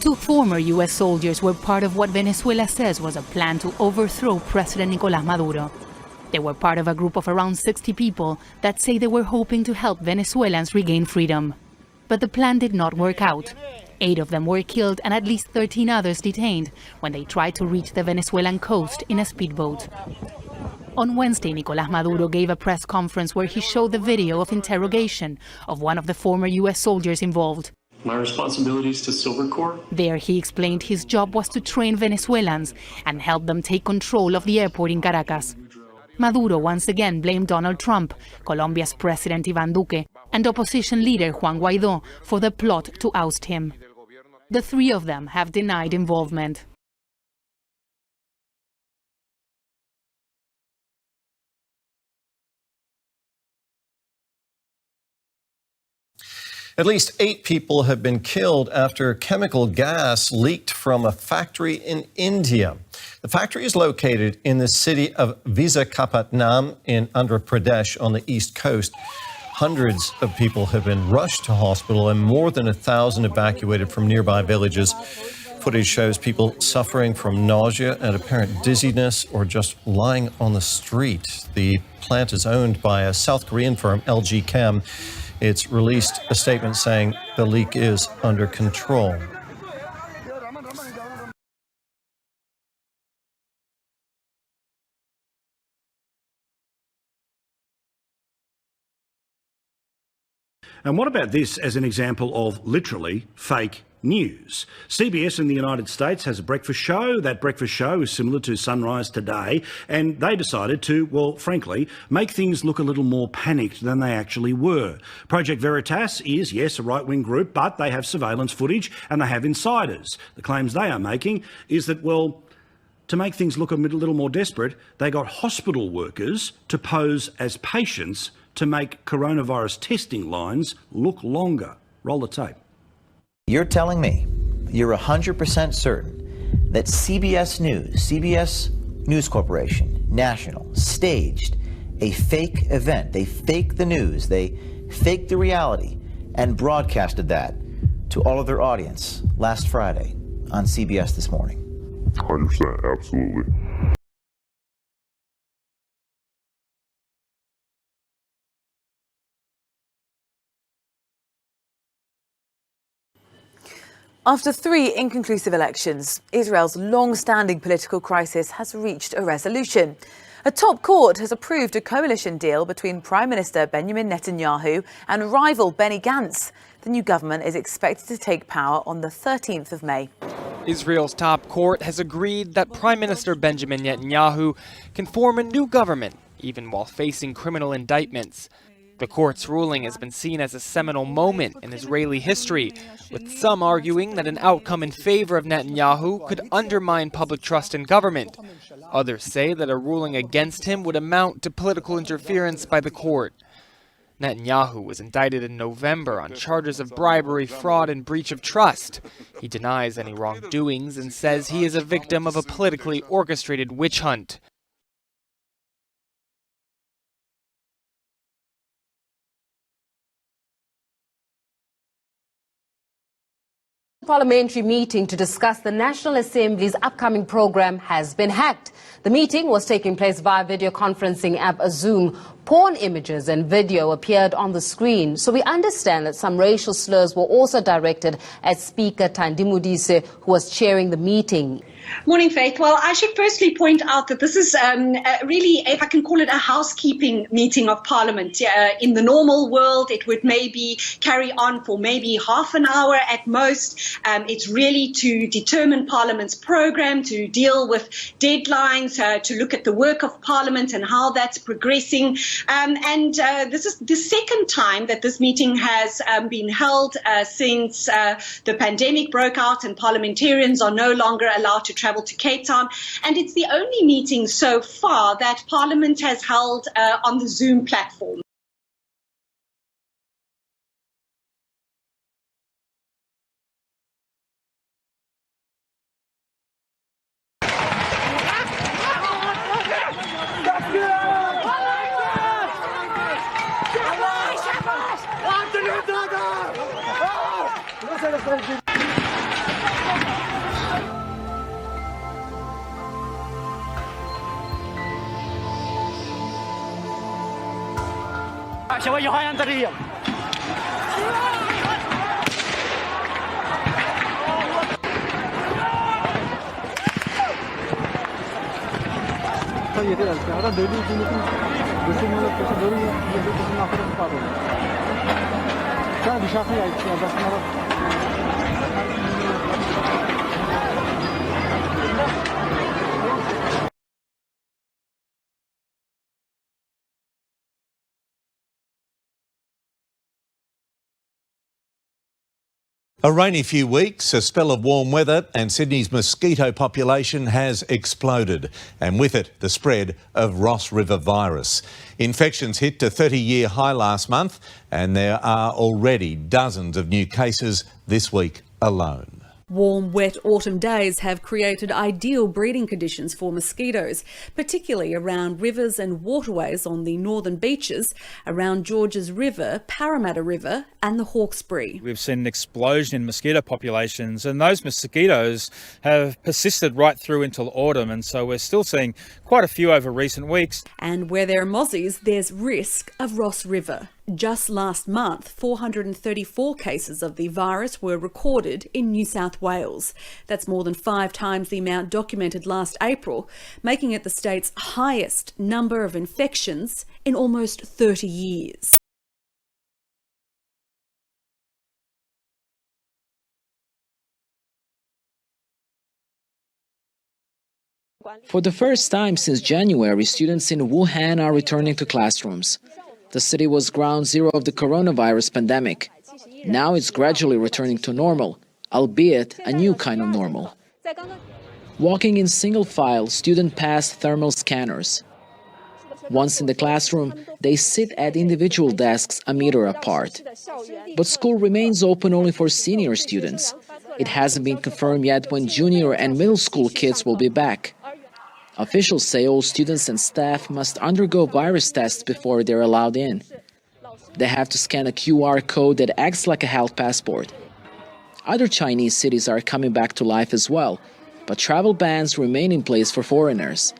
2 former U.S. soldiers were part of what Venezuela says was a plan to overthrow President Nicolás Maduro. They were part of a group of around 60 people that say they were hoping to help Venezuelans regain freedom. But the plan did not work out. 8 of them were killed and at least 13 others detained when they tried to reach the Venezuelan coast in a speedboat. On Wednesday, Nicolás Maduro gave a press conference where he showed the video of interrogation of one of the former U.S. soldiers involved. My responsibilities to Silver Corps? There he explained his job was to train Venezuelans and help them take control of the airport in Caracas. Maduro once again blamed Donald Trump, Colombia's President Iván Duque, and opposition leader Juan Guaidó for the plot to oust him. The 3 of them have denied involvement. At least 8 people have been killed after chemical gas leaked from a factory in India. The factory is located in the city of Visakhapatnam in Andhra Pradesh on the east coast. Hundreds of people have been rushed to hospital and more than 1,000 evacuated from nearby villages. Footage shows people suffering from nausea and apparent dizziness or just lying on the street. The plant is owned by a South Korean firm, LG Chem. It's released a statement saying the leak is under control. And what about this as an example of literally fake news? CBS in the United States has a breakfast show. That breakfast show is similar to Sunrise Today, and they decided to, well, frankly, make things look a little more panicked than they actually were. Project Veritas is, yes, a right-wing group, but they have surveillance footage and they have insiders. The claims they are making is that, well, to make things look a little more desperate, they got hospital workers to pose as patients to make coronavirus testing lines look longer. Roll the tape. You're telling me you're 100% certain that CBS News Corporation, National, staged a fake event. They faked the news, they faked the reality, and broadcasted that to all of their audience last Friday on CBS This Morning? 100%, absolutely. After 3 inconclusive elections, Israel's long-standing political crisis has reached a resolution. A top court has approved a coalition deal between Prime Minister Benjamin Netanyahu and rival Benny Gantz. The new government is expected to take power on the 13th of May. Israel's top court has agreed that Prime Minister Benjamin Netanyahu can form a new government, even while facing criminal indictments. The court's ruling has been seen as a seminal moment in Israeli history, with some arguing that an outcome in favor of Netanyahu could undermine public trust in government. Others say that a ruling against him would amount to political interference by the court. Netanyahu was indicted in November on charges of bribery, fraud, and breach of trust. He denies any wrongdoings and says he is a victim of a politically orchestrated witch hunt. Parliamentary meeting to discuss the National Assembly's upcoming program has been hacked. The meeting was taking place via video conferencing app Zoom. Porn images and video appeared on the screen, so we understand that some racial slurs were also directed at Speaker Thandi Modise, who was chairing the meeting. Morning, Faith. Well, I should firstly point out that this is really, if I can call it, a housekeeping meeting of Parliament. In the normal world, it would maybe carry on for maybe half an hour at most. It's really to determine Parliament's program, to deal with deadlines, to look at the work of Parliament and how that's progressing. This is the second time that this meeting has been held since the pandemic broke out and parliamentarians are no longer allowed to travel to Cape Town, and it's the only meeting so far that Parliament has held on the Zoom platform. A rainy few weeks, a spell of warm weather, and Sydney's mosquito population has exploded, and with it the spread of Ross River virus. Infections hit a 30-year high last month, and there are already dozens of new cases this week alone. Warm, wet autumn days have created ideal breeding conditions for mosquitoes, particularly around rivers and waterways on the northern beaches, around Georges River, Parramatta River and the Hawkesbury. We've seen an explosion in mosquito populations, and those mosquitoes have persisted right through until autumn, and so we're still seeing quite a few over recent weeks. And where there are mozzies, there's risk of Ross River. Just last month, 434 cases of the virus were recorded in New South Wales. That's more than 5 times the amount documented last April, making it the state's highest number of infections in almost 30 years. For the first time since January, students in Wuhan are returning to classrooms. The city was ground zero of the coronavirus pandemic. Now it's gradually returning to normal, albeit a new kind of normal. Walking in single file, students pass thermal scanners. Once in the classroom, they sit at individual desks a meter apart. But school remains open only for senior students. It hasn't been confirmed yet when junior and middle school kids will be back. Officials say all students and staff must undergo virus tests before they're allowed in. They have to scan a QR code that acts like a health passport. Other Chinese cities are coming back to life as well, but travel bans remain in place for foreigners.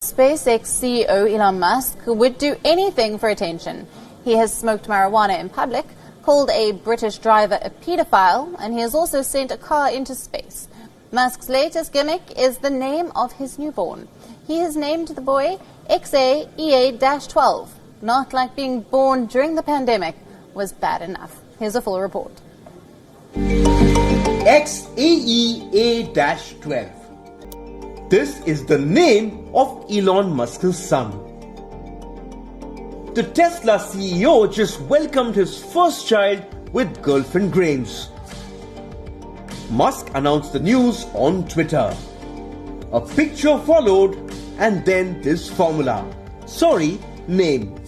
SpaceX CEO Elon Musk would do anything for attention. He has smoked marijuana in public, called a British driver a paedophile, and he has also sent a car into space. Musk's latest gimmick is the name of his newborn. He has named the boy XAEA-12. Not like being born during the pandemic was bad enough. Here's a full report. XAEA-12. This is the name of Elon Musk's son. The Tesla CEO just welcomed his first child with girlfriend grains. Musk announced the news on Twitter. A picture followed and then this formula. Sorry, name.